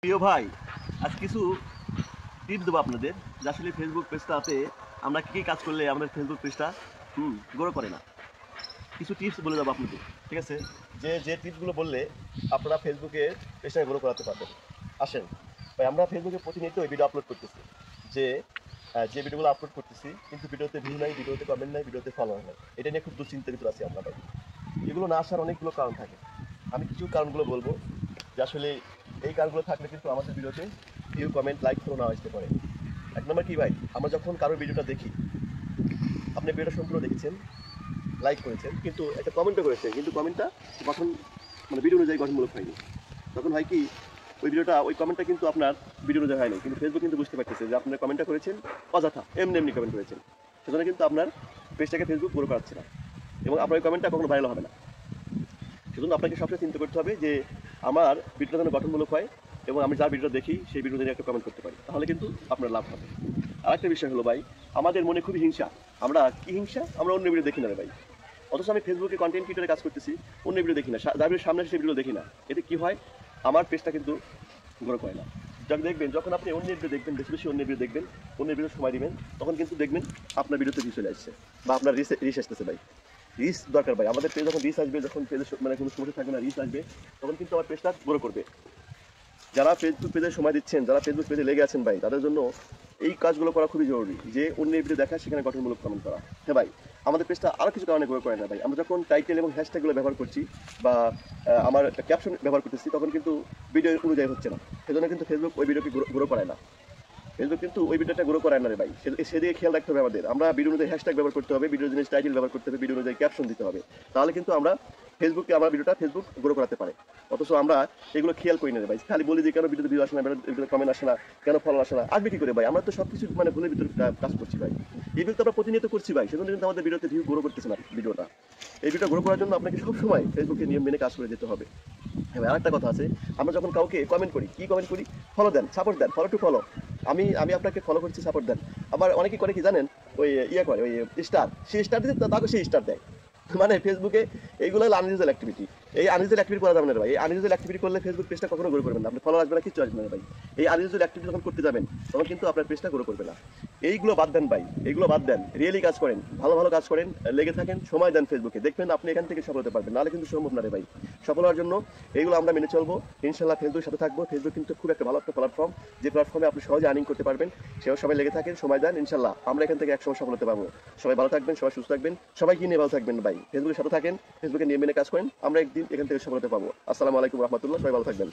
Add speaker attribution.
Speaker 1: প্রিয় ভাই, আজ কিছু টিপস দেবো আপনাদের যে আসলে ফেসবুক পেজটাতে আমরা কী কী কাজ করলে আমাদের ফেসবুক পেজটা গ্রো করে না। কিছু টিপস বলে দেবো আপনাদের, ঠিক আছে? যে টিপসগুলো বললে আপনারা ফেসবুকের পেজটাকে গ্রো করাতে পারবেন। আসেন ভাই, আমরা ফেসবুকে প্রতিনিয়ত ভিডিও আপলোড করতেছি, যে ভিডিওগুলো আপলোড করতেছি কিন্তু ভিডিওতে ভিউ নাই, ভিডিওতে কমেন্ট নাই, ভিডিওতে ফলোয়ার নাই। এটা নিয়ে খুব দুশ্চিন্তিত আছি আমরা ভাই। এগুলো না আসার অনেকগুলো কারণ থাকে। আমি কিছু কারণগুলো বলবো যে আসলে এই কারণগুলো থাকলে কিন্তু আমাদের ভিডিওতে ভিউ, কমেন্ট, লাইক ফলো না আসতে পারে। এক নম্বর কি ভাই, আমরা যখন কারোর ভিডিওটা দেখি, আপনি ভিডিওটা সম্পূর্ণ দেখেছেন, লাইক করেছেন, কিন্তু একটা কমেন্টও করেছেন, কিন্তু কমেন্টটা গঠন মানে ভিডিও অনুযায়ী গঠনমূলক হয়নি। তখন হয় কি, ওই কমেন্টটা কিন্তু আপনার ভিডিও অনুযায়ী হয়নি, কিন্তু ফেসবুক কিন্তু বুঝতে পারতেছে যে আপনার কমেন্টটা করেছেন অযথা, এমনি কমেন্ট করেছেন। সেজন্য কিন্তু আপনার পেজটাকে ফেসবুক গ্রো করাচ্ছে না এবং আপনার ওই কমেন্টটা কখনো ভাইরাল হবে না। সেজন্য আপনাকে সবসময় চিন্তা করতে হবে যে আমার ভিডিওটা যেন গঠনমূলক হয় এবং আমি যা ভিডিও দেখি সেই ভিডিও নিয়ে একটা কমেন্ট করতে পারি, তাহলে কিন্তু আপনার লাভ হবে। আরেকটা বিষয় হলো ভাই, আমাদের মনে খুবই হিংসা। আমরা কি হিংসা? আমরা অন্য ভিডিও দেখি না রে ভাই। অথচ আমি ফেসবুকে কন্টেন্ট ক্রিয়েটরে কাজ করতেছি, অন্য ভিডিও দেখি না, যার ভিডিও সামনে সেই ভিডিও দেখি না। এতে কি হয়, আমার পেজটা কিন্তু গ্রো করে না। যখন দেখবেন, যখন আপনি অন্যের ভিডিও দেখবেন, বেশি বেশি অন্যের ভিডিও দেখবেন, অন্যের ভিডিও সময় দিবেন, তখন কিন্তু দেখবেন আপনার ভিডিওতে ভিউ চলে আসছে বা আপনার রিচ আসতেছে ভাই। রিচ দরকার ভাই, আমাদের পেজ যখন রিচ আসবে, যখন পেজে মানে কোনো সমস্যা থাকবে না, রিচ আসবে, তখন কিন্তু আমার পেজটা গ্রো করবে। যারা ফেসবুক পেজে সময় দিচ্ছেন, যারা ফেসবুক পেজে লেগে আছেন ভাই, তাদের জন্য এই কাজগুলো করা খুবই জরুরি, যে অন্যের ভিডিও দেখা, সেখানে গঠনমূলক কমেন্ট করা। হ্যাঁ ভাই, আমাদের পেজটা আরও কিছু কারণে গ্রো করে না ভাই। আমরা যখন টাইটেল এবং হ্যাশট্যাগুলো ব্যবহার করছি বা আমার ক্যাপশন ব্যবহার করতেছি, তখন কিন্তু ভিডিও অনুযায়ী হচ্ছে না। সেজন্য কিন্তু ফেসবুক ওই ভিডিওকে গ্রো করায় না। ফেসবুক কিন্তু ওই ভিডিওটা গ্রো করায় না রে ভাই। সেদিকে খেয়াল রাখতে হবে আমাদের। আমরা ভিডিও অনুযায়ী হ্যাশট্যাগ ব্যবহার করতে হবে, ভিডিও জিনিস টাইটেল ব্যবহার করতে হবে, ভিডিও অনুযায়ী ক্যাপশন দিতে হবে। তাহলে কিন্তু আমরা ফেসবুকে আমার ভিডিওটা ফেসবুক গ্রো করাতে পারে। অথচ আমরা এগুলো খেয়াল করি না রে ভাই। খালি বলি যে কেন ভিডিওতে ভিউ আসে না, ভিডিওতে কমেন্ট আসে না, কেন ফলো আসে না। আসবে কি করে ভাই? আমরা তো সব কিছু মানে ভুলের ভিতরে কাজ করছি ভাই। এই ভিডিও তো আমরা প্রতিনিয়ত করছি ভাই, সেজন্য কিন্তু আমাদের ভিডিওতে ভিউ গ্রো করতেছে না ভিডিওটা। এই ভিডিওটা গ্রো করার জন্য আপনাকে সবসময় ফেসবুকে নিয়ম মেনে কাজ করে যেতে হবে। হ্যাঁ ভাই, আরেকটা কথা আছে, আমরা যখন কাউকে কমেন্ট করি, কি কমেন্ট করি? ফলো দেন, সাপোর্ট দেন, ফলো টু ফলো। আমি আপনাকে ফলো করছি, সাপোর্ট দেন। আবার অনেকে করে কি জানেন, ওই করে ওই স্টার, সেই স্টার দিতে তাকে সেই স্টার দেয়। মানে ফেসবুকে এইগুলো হলো আনইউজুয়াল অ্যাক্টিভিটি। এই আনইউজুয়াল অ্যাক্টিভিটি করা যাবে না ভাই। এই আনইউজুয়াল অ্যাক্টিভিটি করলে ফেসবুক পেজটা কখনো গ্রো করবে না। আপনি ফলো আসবে না, কিচ্ছু আসবে না ভাই। এই আনইউজুয়াল অ্যাক্টিভিটি যখন করতে যাবেন, তখন কিন্তু আপনার পেজটা গ্রো করবে না। এইগুলো বাদ দেন ভাই, এইগুলো বাদ দেন। রিয়েলি কাজ করেন, ভালো ভালো কাজ করেন, লেগে থাকেন, সময় দেন ফেসবুকে, দেখবেন আপনি এখান থেকে সফল হতে পারবেন। নাহলে কিন্তু সম্ভব না রে ভাই। সফল হওয়ার জন্য এইগুলো আমরা মেনে চলবো ইনশাল্লাহ। ফেসবুকের সাথে থাকবো। ফেসবুক কিন্তু খুব একটা ভালো একটা প্ল্যাটফর্ম, যে প্ল্যাটফর্মে আপনি সহজে আর্নিং করতে পারবেন। সেও সবাই লেগে থাকেন, সময় দেন, ইনশাল্লাহ আমরা এখান থেকে একসময় সফল হতে পারবো। সবাই ভালো থাকবেন, সবাই সুস্থ থাকবেন, সবাইকে নিয়ে ভালো থাকবেন ভাই। ফেসবুকের সাথে থাকেন, ফেসবুকে নিয়ে মেনে কাজ করেন, আমরা একদিন এখান থেকে সফল হতে পারবো। আসসালামু আলাইকুম রহমতুল্লাহ, সবাই ভালো থাকবেন।